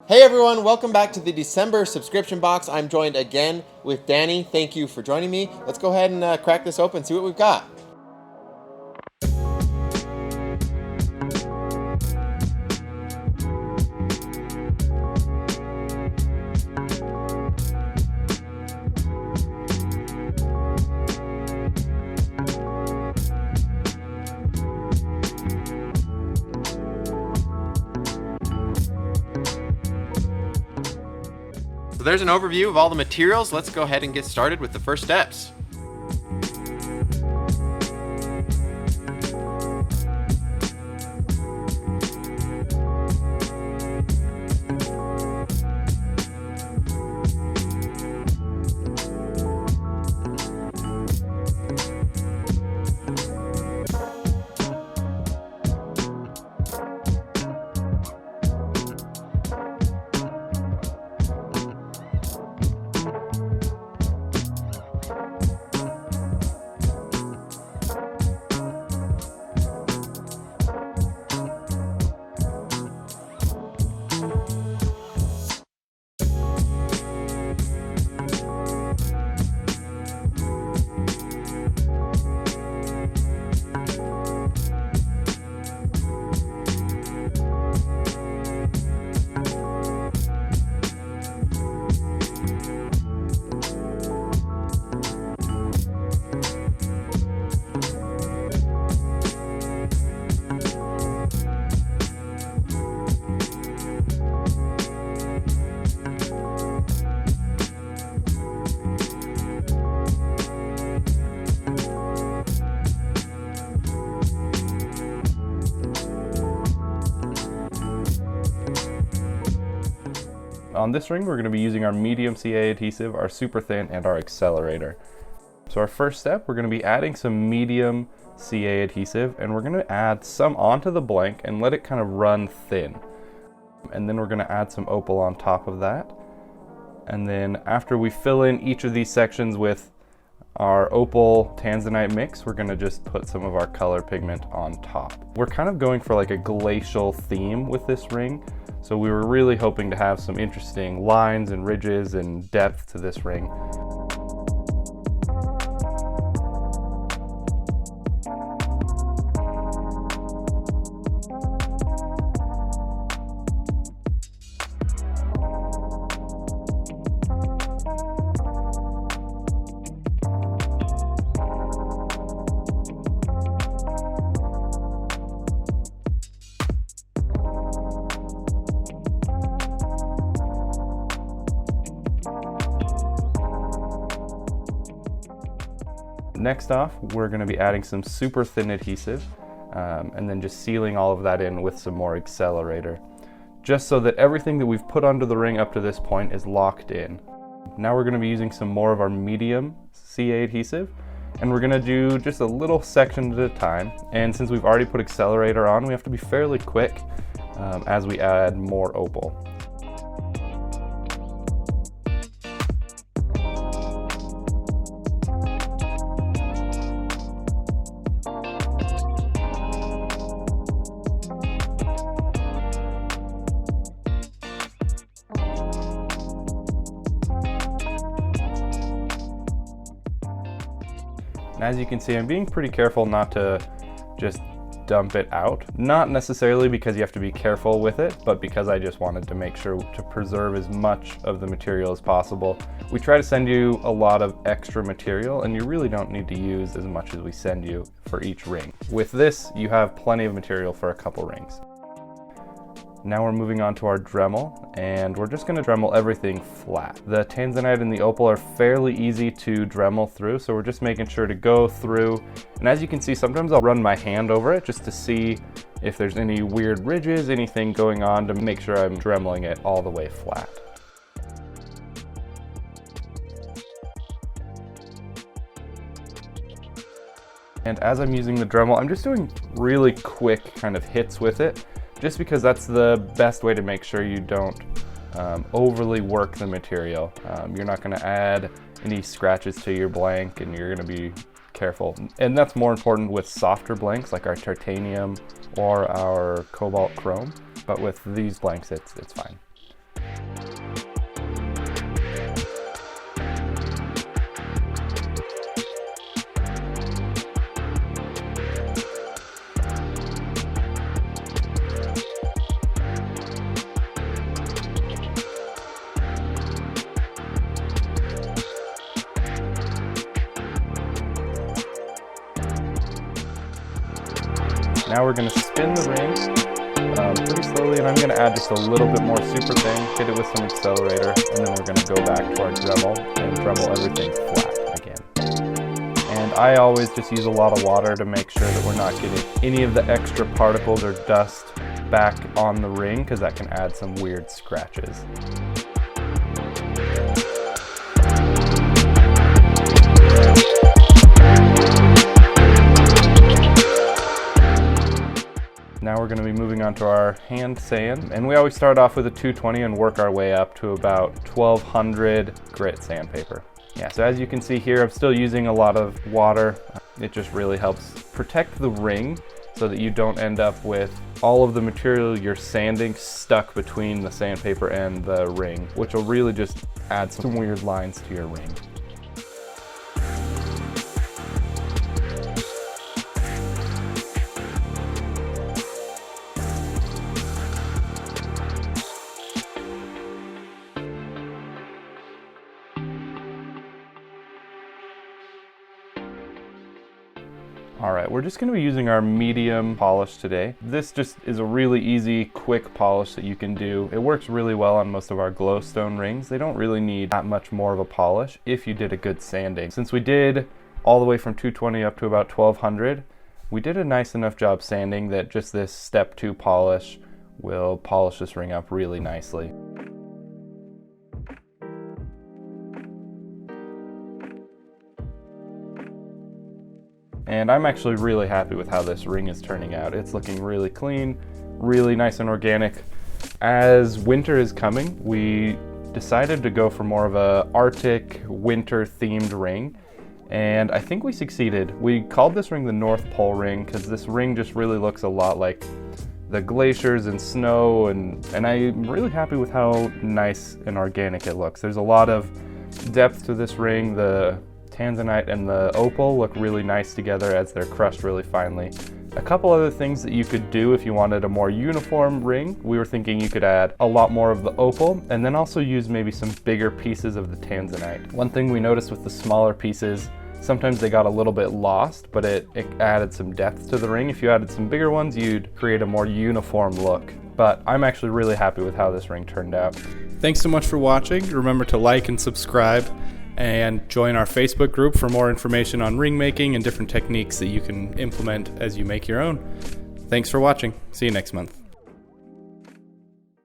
Hey everyone, welcome back to the December subscription box. I'm joined again with Danny. Thank you for joining me. Let's go ahead and crack this open, see what we've got. So there's an overview of all the materials. Let's go ahead and get started with the first steps. On this ring, we're going to be using our medium CA adhesive, our super thin, and our accelerator. So our first step, we're going to be adding some medium CA adhesive, and we're going to add some onto the blank and let it kind of run thin. And then we're going to add some Opal on top of that. And then after we fill in each of these sections with our Opal Tanzanite mix, we're going to just put some of our color pigment on top. We're kind of going for like a glacial theme with this ring. So we were really hoping to have some interesting lines and ridges and depth to this ring. Next off, we're going to be adding some super thin adhesive and then just sealing all of that in with some more accelerator, just so that everything that we've put onto the ring up to this point is locked in. Now we're going to be using some more of our medium CA adhesive, and we're going to do just a little section at a time. And since we've already put accelerator on, we have to be fairly quick as we add more Opal. And as you can see, I'm being pretty careful not to just dump it out. Not necessarily because you have to be careful with it, but because I just wanted to make sure to preserve as much of the material as possible. We try to send you a lot of extra material, and you really don't need to use as much as we send you for each ring. With this, you have plenty of material for a couple rings. Now we're moving on to our Dremel, and we're just going to Dremel everything flat. The Tanzanite and the Opal are fairly easy to Dremel through, so we're just making sure to go through. And as you can see, sometimes I'll run my hand over it just to see if there's any weird ridges, anything going on, to make sure I'm Dremeling it all the way flat. And as I'm using the Dremel, I'm just doing really quick kind of hits with it, just because that's the best way to make sure you don't overly work the material. You're not going to add any scratches to your blank, and you're going to be careful. And that's more important with softer blanks like our titanium or our cobalt chrome, but with these blanks it's fine. Now we're going to spin the ring pretty slowly, and I'm going to add just a little bit more super thin, hit it with some accelerator, and then we're going to go back to our Dremel and Dremel everything flat again. And I always just use a lot of water to make sure that we're not getting any of the extra particles or dust back on the ring, because that can add some weird scratches. Now we're going to be moving on to our hand sand, and we always start off with a 220 and work our way up to about 1200 grit sandpaper. Yeah, so as you can see here, I'm still using a lot of water. It just really helps protect the ring so that you don't end up with all of the material you're sanding stuck between the sandpaper and the ring, which will really just add some weird lines to your ring. Alright, we're just going to be using our medium polish today. This just is a really easy, quick polish that you can do. It works really well on most of our glowstone rings. They don't really need that much more of a polish if you did a good sanding. Since we did all the way from 220 up to about 1200, we did a nice enough job sanding that just this step 2 polish will polish this ring up really nicely. And I'm actually really happy with how this ring is turning out. It's looking really clean, really nice and organic. As winter is coming, we decided to go for more of a Arctic winter themed ring, and I think we succeeded. We called this ring the North Pole ring because this ring just really looks a lot like the glaciers and snow, and I'm really happy with how nice and organic it looks. There's a lot of depth to this ring. The Tanzanite and the Opal look really nice together as they're crushed really finely. A couple other things that you could do if you wanted a more uniform ring, we were thinking you could add a lot more of the Opal and then also use maybe some bigger pieces of the Tanzanite. One thing we noticed with the smaller pieces, sometimes they got a little bit lost, but it added some depth to the ring. If you added some bigger ones, you'd create a more uniform look. But I'm actually really happy with how this ring turned out. Thanks so much for watching. Remember to like and subscribe, and join our Facebook group for more information on ring making and different techniques that you can implement as you make your own. Thanks for watching. See you next month.